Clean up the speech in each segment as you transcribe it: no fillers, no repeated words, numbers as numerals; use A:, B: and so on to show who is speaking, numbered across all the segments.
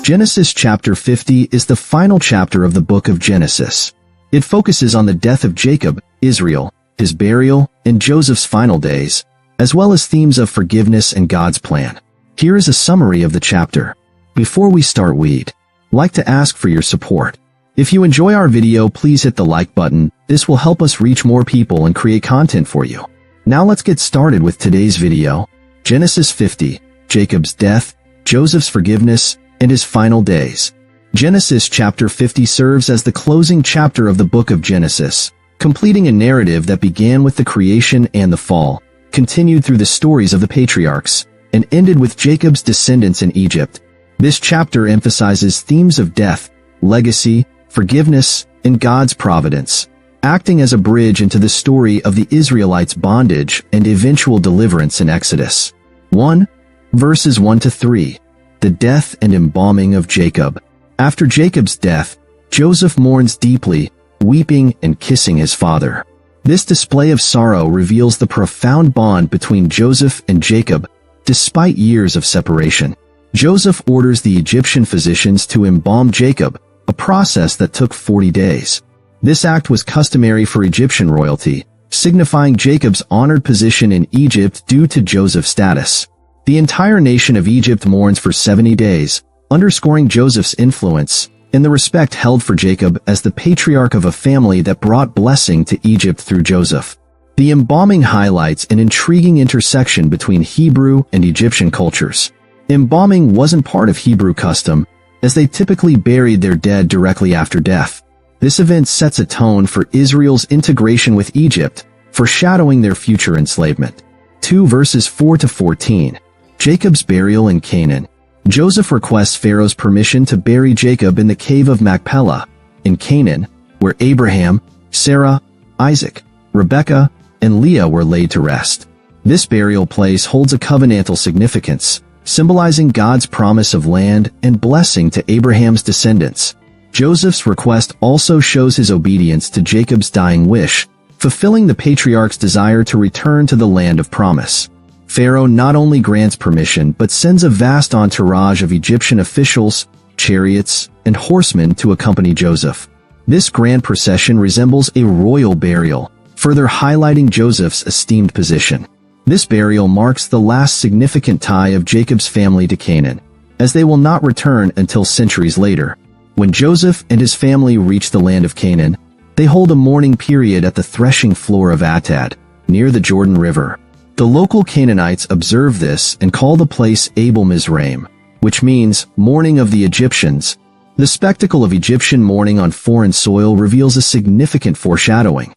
A: Genesis chapter 50 is the final chapter of the book of Genesis. It focuses on the death of Jacob, Israel, his burial, and Joseph's final days, as well as themes of forgiveness and God's plan. Here is a summary of the chapter. Before we start, we'd like to ask for your support. If you enjoy our video, please hit the like button. This will help us reach more people and create content for you. Now let's get started with today's video. Genesis 50, Jacob's death, Joseph's forgiveness, and his final days. Genesis chapter 50 serves as the closing chapter of the book of Genesis, completing a narrative that began with the creation and the fall, continued through the stories of the patriarchs, and ended with Jacob's descendants in Egypt. This chapter emphasizes themes of death, legacy, forgiveness, and God's providence, acting as a bridge into the story of the Israelites' bondage and eventual deliverance in Exodus 1, verses 1-3. The death and embalming of Jacob. After Jacob's death, Joseph mourns deeply, weeping and kissing his father. This display of sorrow reveals the profound bond between Joseph and Jacob, despite years of separation. Joseph orders the Egyptian physicians to embalm Jacob, a process that took 40 days. This act was customary for Egyptian royalty, signifying Jacob's honored position in Egypt due to Joseph's status. The entire nation of Egypt mourns for 70 days, underscoring Joseph's influence and the respect held for Jacob as the patriarch of a family that brought blessing to Egypt through Joseph. The embalming highlights an intriguing intersection between Hebrew and Egyptian cultures. Embalming wasn't part of Hebrew custom, as they typically buried their dead directly after death. This event sets a tone for Israel's integration with Egypt, foreshadowing their future enslavement. 2 verses 4-14. Jacob's burial in Canaan. Joseph requests Pharaoh's permission to bury Jacob in the cave of Machpelah, in Canaan, where Abraham, Sarah, Isaac, Rebekah, and Leah were laid to rest. This burial place holds a covenantal significance, symbolizing God's promise of land and blessing to Abraham's descendants. Joseph's request also shows his obedience to Jacob's dying wish, fulfilling the patriarch's desire to return to the land of promise. Pharaoh not only grants permission but sends a vast entourage of Egyptian officials, chariots, and horsemen to accompany Joseph. This grand procession resembles a royal burial, further highlighting Joseph's esteemed position. This burial marks the last significant tie of Jacob's family to Canaan, as they will not return until centuries later. When Joseph and his family reach the land of Canaan, they hold a mourning period at the threshing floor of Atad, near the Jordan River. The local Canaanites observe this and call the place Abel Mizraim, which means mourning of the Egyptians. The spectacle of Egyptian mourning on foreign soil reveals a significant foreshadowing.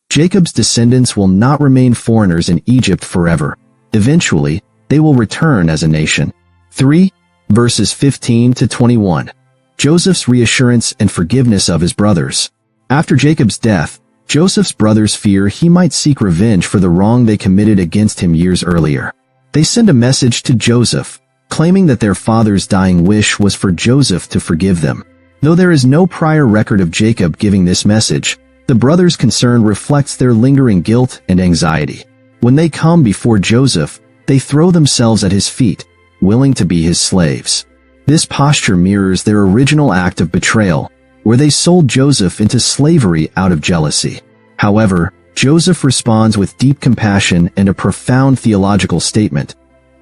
A: Jacob's descendants will not remain foreigners in Egypt forever. Eventually, they will return as a nation. 3 verses 15-21. Joseph's reassurance and forgiveness of his brothers. After Jacob's death, Joseph's brothers fear he might seek revenge for the wrong they committed against him years earlier. They send a message to Joseph, claiming that their father's dying wish was for Joseph to forgive them. Though there is no prior record of Jacob giving this message, the brothers' concern reflects their lingering guilt and anxiety. When they come before Joseph, they throw themselves at his feet, willing to be his slaves. This posture mirrors their original act of betrayal, where they sold Joseph into slavery out of jealousy. However, Joseph responds with deep compassion and a profound theological statement.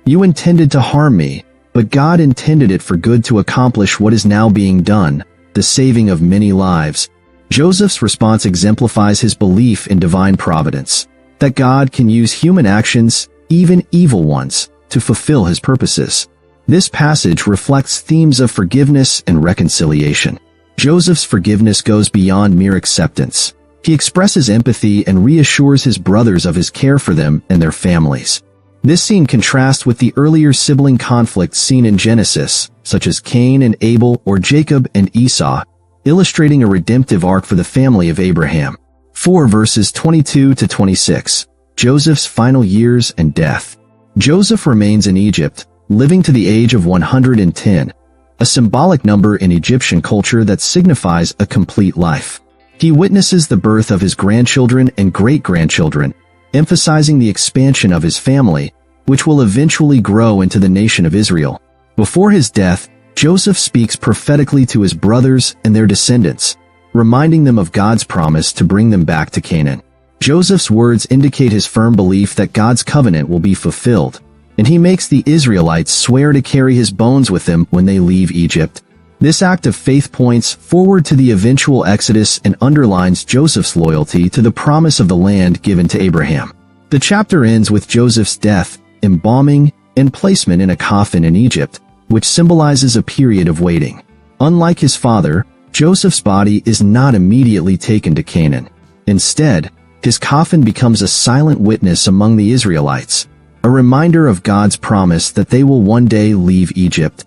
A: "You intended to harm me, but God intended it for good to accomplish what is now being done, the saving of many lives." Joseph's response exemplifies his belief in divine providence, that God can use human actions, even evil ones, to fulfill his purposes. This passage reflects themes of forgiveness and reconciliation. Joseph's forgiveness goes beyond mere acceptance. He expresses empathy and reassures his brothers of his care for them and their families. This scene contrasts with the earlier sibling conflicts seen in Genesis, such as Cain and Abel or Jacob and Esau, illustrating a redemptive arc for the family of Abraham. 4 verses 22-26. Joseph's final years and death. Joseph remains in Egypt, living to the age of 110. A symbolic number in Egyptian culture that signifies a complete life. He witnesses the birth of his grandchildren and great-grandchildren, emphasizing the expansion of his family, which will eventually grow into the nation of Israel. Before his death, Joseph speaks prophetically to his brothers and their descendants, reminding them of God's promise to bring them back to Canaan. Joseph's words indicate his firm belief that God's covenant will be fulfilled, and he makes the Israelites swear to carry his bones with them when they leave Egypt. This act of faith points forward to the eventual Exodus and underlines Joseph's loyalty to the promise of the land given to Abraham. The chapter ends with Joseph's death, embalming, and placement in a coffin in Egypt, which symbolizes a period of waiting. Unlike his father, Joseph's body is not immediately taken to Canaan. Instead, his coffin becomes a silent witness among the Israelites, a reminder of God's promise that they will one day leave Egypt.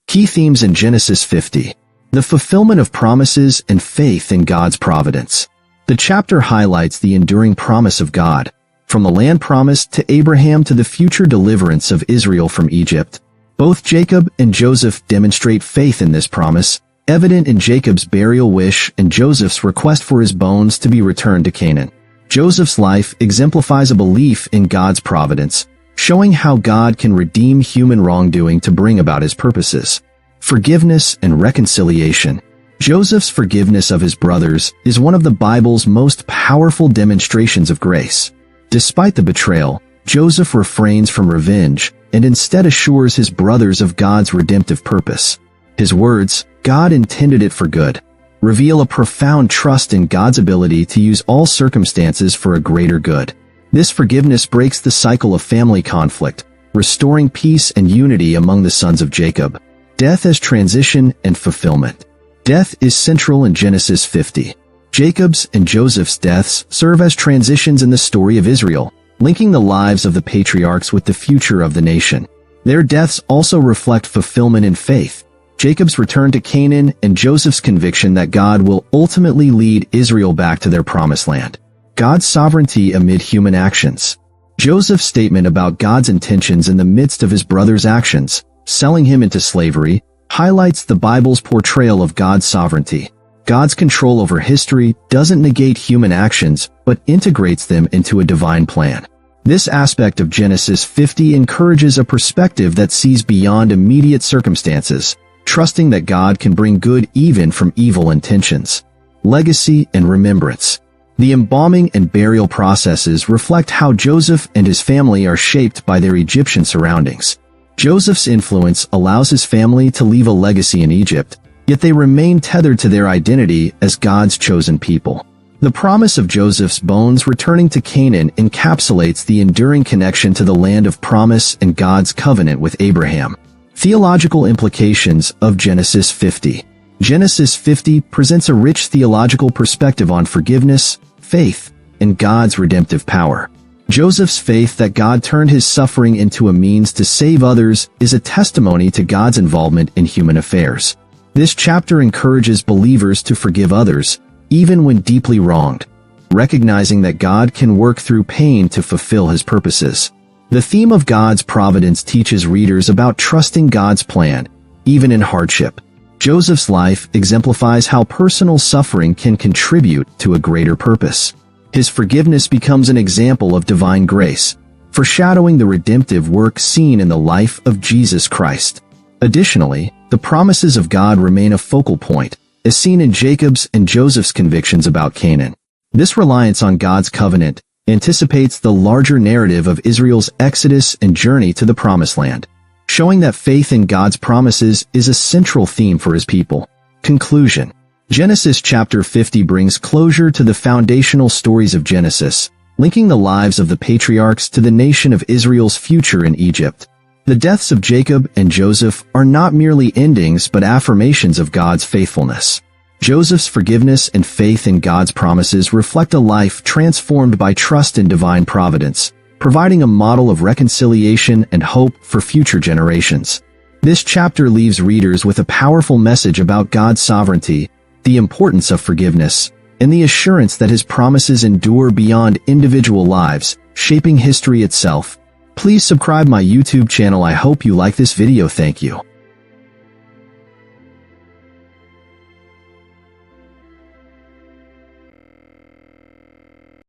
A: Key themes in Genesis 50. The fulfillment of promises and faith in God's providence. The chapter highlights the enduring promise of God, from the land promised to Abraham to the future deliverance of Israel from Egypt. Both Jacob and Joseph demonstrate faith in this promise, evident in Jacob's burial wish and Joseph's request for his bones to be returned to Canaan. Joseph's life exemplifies a belief in God's providence, showing how God can redeem human wrongdoing to bring about his purposes. Forgiveness and reconciliation. Joseph's forgiveness of his brothers is one of the Bible's most powerful demonstrations of grace. Despite the betrayal, Joseph refrains from revenge and instead assures his brothers of God's redemptive purpose. His words, "God intended it for good," reveal a profound trust in God's ability to use all circumstances for a greater good. This forgiveness breaks the cycle of family conflict, restoring peace and unity among the sons of Jacob. Death as transition and fulfillment. Death is central in Genesis 50. Jacob's and Joseph's deaths serve as transitions in the story of Israel, linking the lives of the patriarchs with the future of the nation. Their deaths also reflect fulfillment in faith. Jacob's return to Canaan and Joseph's conviction that God will ultimately lead Israel back to their promised land. God's sovereignty amid human actions. Joseph's statement about God's intentions in the midst of his brother's actions, selling him into slavery, highlights the Bible's portrayal of God's sovereignty. God's control over history doesn't negate human actions, but integrates them into a divine plan. This aspect of Genesis 50 encourages a perspective that sees beyond immediate circumstances, trusting that God can bring good even from evil intentions. Legacy and remembrance. The embalming and burial processes reflect how Joseph and his family are shaped by their Egyptian surroundings. Joseph's influence allows his family to leave a legacy in Egypt, yet they remain tethered to their identity as God's chosen people. The promise of Joseph's bones returning to Canaan encapsulates the enduring connection to the land of promise and God's covenant with Abraham. Theological implications of Genesis 50. Genesis 50 presents a rich theological perspective on forgiveness, faith, and God's redemptive power. Joseph's faith that God turned his suffering into a means to save others is a testimony to God's involvement in human affairs. This chapter encourages believers to forgive others, even when deeply wronged, recognizing that God can work through pain to fulfill his purposes. The theme of God's providence teaches readers about trusting God's plan, even in hardship. Joseph's life exemplifies how personal suffering can contribute to a greater purpose. His forgiveness becomes an example of divine grace, foreshadowing the redemptive work seen in the life of Jesus Christ. Additionally, the promises of God remain a focal point, as seen in Jacob's and Joseph's convictions about Canaan. This reliance on God's covenant anticipates the larger narrative of Israel's exodus and journey to the Promised Land, showing that faith in God's promises is a central theme for his people. Conclusion. Genesis chapter 50 brings closure to the foundational stories of Genesis, linking the lives of the patriarchs to the nation of Israel's future in Egypt. The deaths of Jacob and Joseph are not merely endings but affirmations of God's faithfulness. Joseph's forgiveness and faith in God's promises reflect a life transformed by trust in divine providence, providing a model of reconciliation and hope for future generations. This chapter leaves readers with a powerful message about God's sovereignty, the importance of forgiveness, and the assurance that his promises endure beyond individual lives, shaping history itself. Please subscribe my YouTube channel. I hope you like this video. Thank you.